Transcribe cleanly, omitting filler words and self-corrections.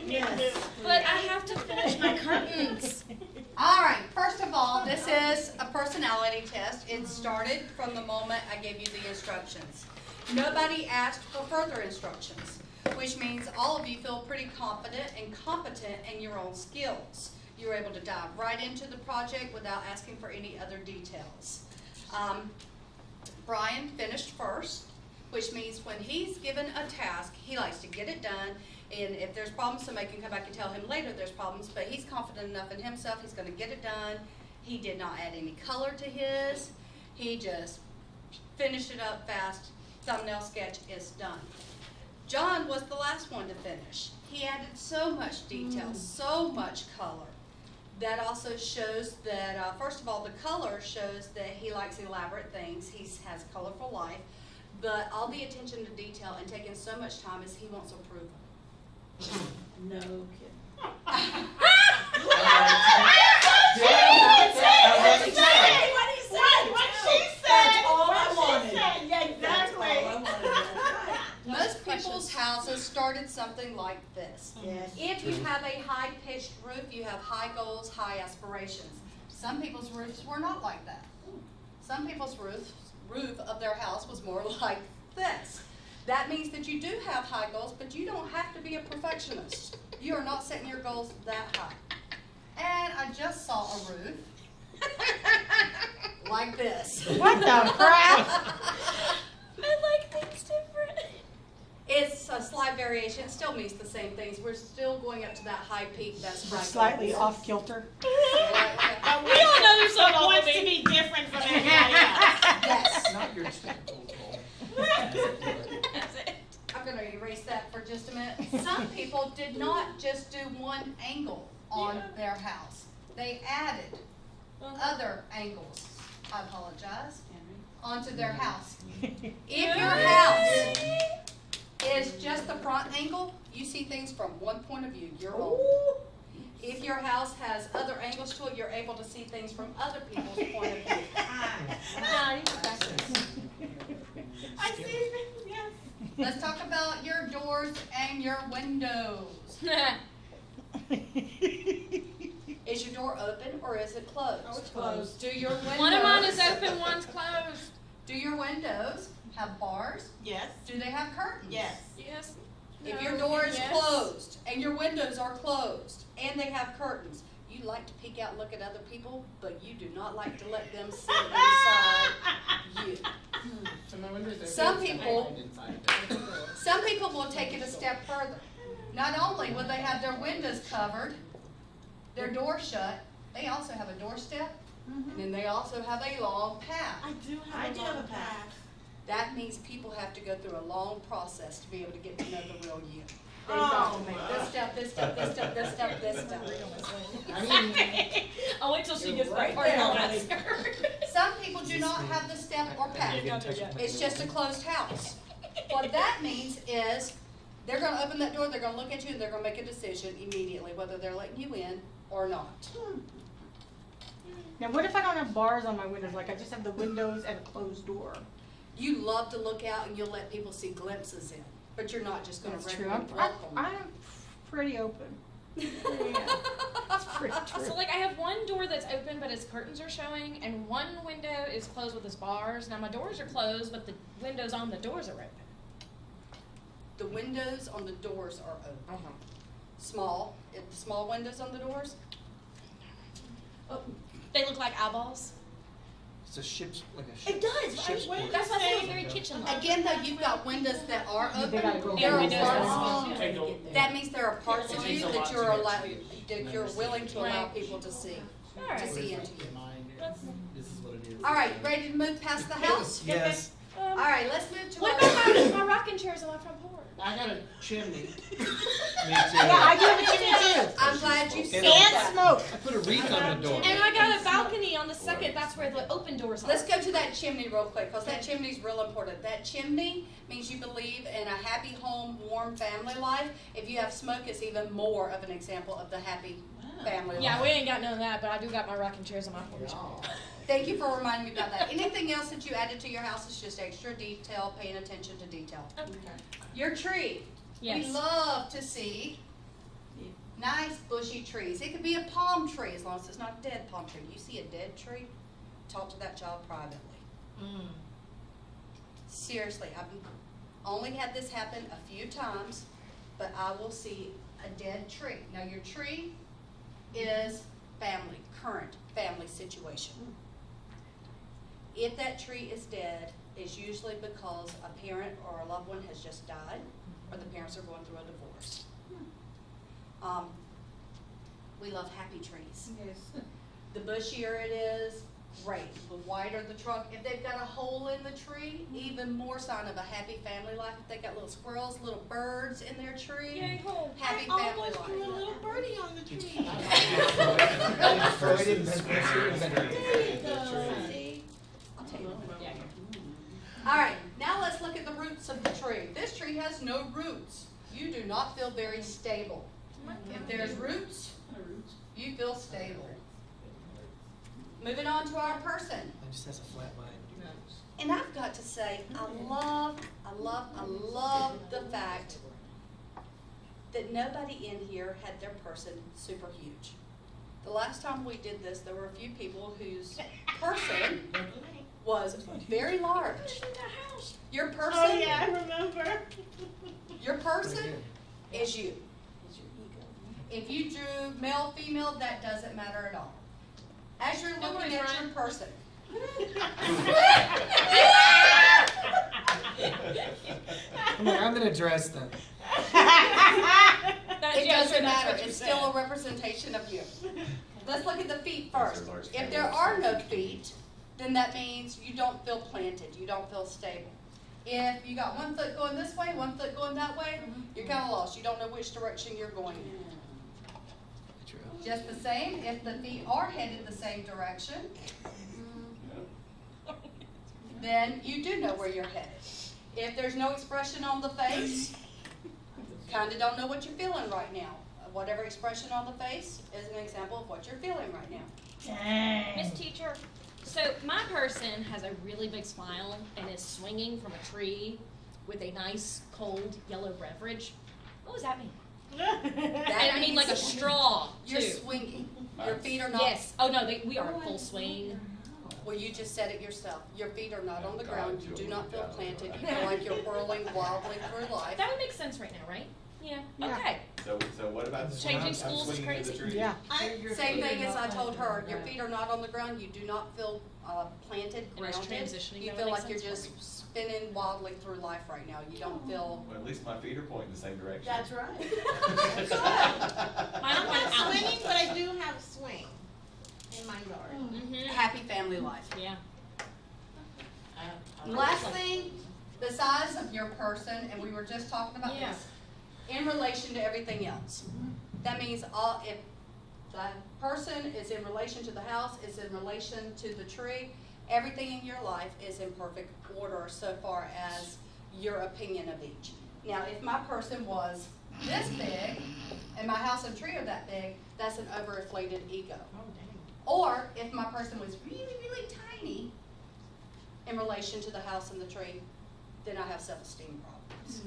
Yes. But I have to finish my curtains. All right, first of all, this is a personality test. It started from the moment I gave you the instructions. Nobody asked for further instructions, which means all of you feel pretty confident and competent in your own skills. You were able to dive right into the project without asking for any other details. Brian finished first, which means when he's given a task, he likes to get it done. And if there's problems, somebody can come back and tell him later there's problems, but he's confident enough in himself, he's gonna get it done. He did not add any color to his. He just finished it up fast. Thumbnail sketch is done. John was the last one to finish. He added so much detail, so much color. That also shows that, first of all, the color shows that he likes elaborate things. He has colorful life, but all the attention to detail and taking so much time is he wants approval. No kidding. What she said. That's all I wanted. Yeah, exactly. Most people's houses started something like this. Yes. If you have a high-pitched roof, you have high goals, high aspirations. Some people's roofs were not like that. Some people's roof of their house was more like this. That means that you do have high goals, but you don't have to be a perfectionist. You are not setting your goals that high. And I just saw a roof like this. What the crap? I like things different. It's a slight variation. It still means the same things. We're still going up to that high peak. That's right. Slightly off kilter. We all know there's some Wants wants to be different from everybody else. Yes. Not your typical goal. I'm going to erase that for just a minute. Some people did not just do one angle on their house. They added other angles, I apologize, onto their house. If your house is just the front angle, you see things from one point of view, your own. If your house has other angles to it, you're able to see things from other people's point of view. I see. Yes. Let's talk about your doors and your windows. Is your door open or is it closed? Oh, it's closed. Do your windows, One of mine is open, one's closed. do your windows have bars? Yes. Do they have curtains? Yes. Yes. If No, your door is yes. closed and your windows are closed and they have curtains, you like to peek out and look at other people, but you do not like to let them see inside you. So my windows are Some open, people- I hide inside. Some people will take it a step further. Not only will they have their windows covered, their door shut, they also have a doorstep, and then they also have a long path. I do have a path. That means people have to go through a long process to be able to get to know the real you. They've Oh, got to make this step, this step, this step, this step, this step. I mean, I'll wait till she You're gets right that part and I'll there, ask her. Some people do not have the step or path. It's just a closed house. What that means is they're going to open that door, they're going to look at you, and they're going to make a decision immediately whether they're letting you in or not. Now, what if I don't have bars on my windows? Like I just have the windows and a closed door. You love to look out and you'll let people see glimpses in, but you're not just going to That's true. regularly I'm welcome. pretty open. That's pretty true. So like I have one door that's open but its curtains are showing, and one window is closed with its bars. Now my doors are closed, but the windows on the doors are open. The windows on the doors are open. Small windows on the doors. They look like eyeballs. it's a ship's, like a It ship's. does. Ship's Wait, port. That's why they look very kitchen-like. Again, though, you've got windows that are They gotta go open. There are windows that are parts. That means there are parts of you takes a that lot you're to get allowed, to. that you're willing to allow Right. people to see, to Alright. see into you. This is what it is. All right, ready to move past the house? Yes. All right, let's move to What our. about my rocking chairs on my front porch? I got a chimney. Me too. Yeah, I do have a chimney too. I'm glad you said And that. And smoke. I put a wreath on the door. And I got a balcony on the second. That's where the open doors are. Let's go to that chimney real quick, because that chimney's real important. That chimney means you believe in a happy home, warm family life. If you have smoke, it's even more of an example of the happy family life. Yeah, we ain't got none of that, but I do got my rocking chairs on my porch. Thank you for reminding me about that. Anything else that you added to your house is just extra detail, paying attention to detail. Okay. Your tree. Yes. We love to see nice bushy trees. It could be a palm tree as long as it's not a dead palm tree. You see a dead tree, talk to that child privately. Seriously, I've only had this happen a few times, but I will see a dead tree. Now your tree is family, current family situation. If that tree is dead, it's usually because a parent or a loved one has just died, or the parents are going through a divorce. We love happy trees. Yes. The bushier it is, great. The wider the trunk. If they've got a hole in the tree, even more sign of a happy family life. If they got little squirrels, little birds in their tree, Yay, home. happy I family almost grew a life. little birdie on the tree. Freud invented See? I'll tell you. All right, now let's look at the roots of the tree. This tree has no roots. You do not feel very stable. If there's roots, you feel stable. Moving on to our person. It just has a flat line. And I've got to say, I love the fact that nobody in here had their person super huge. The last time we did this, there were a few people whose person was very large. Your person, Oh yeah, I remember. your person is you. If you drew male, female, that doesn't matter at all. As you're Don't looking worry, at Brian. your person, I'm like, I'm gonna dress them. it doesn't matter. It's still a representation of you. Let's look at the feet first. If there are no feet, then that means you don't feel planted. You don't feel stable. If you got one foot going this way, one foot going that way, you're kind of lost. You don't know which direction you're going in. True. Just the same, if the feet are headed the same direction, then you do know where you're headed. If there's no expression on the face, kind of don't know what you're feeling right now. Whatever expression on the face is an example of what you're feeling right now. Miss Teacher, so my person has a really big smile and is swinging from a tree with a nice cold yellow beverage. What does that mean? I mean like a straw, too. You're swinging. Your feet are not. Yes. Oh no, we are in full swing. Well, you just said it yourself. Your feet are not on the ground. You do not feel planted. You feel like you're whirling wildly through life. That would make sense right now, right? Yeah. Yeah. Okay. So what about the Changing I'm schools is swinging in the crazy. tree? Yeah. Same thing as I told her. Your feet are not on the ground. You do not feel planted, And it's grounded. transitioning. You That feel would like make you're sense just for spinning wildly through life right now. You don't feel. Well, at least my feet are pointing the same direction. That's right. Mine I'm went not out. swinging, but I do have a swing in my yard. Mm-hmm. Happy family life. Yeah. Last thing, the size of your person, and we were just talking about Yeah. this, in relation to everything else. That means if the person is in relation to the house, is in relation to the tree, everything in your life is in perfect order so far as your opinion of each. Now, if my person was this big, and my house and tree are that big, that's an overinflated ego. Or if my person was really, really tiny in relation to the house and the tree, then I have self-esteem problems.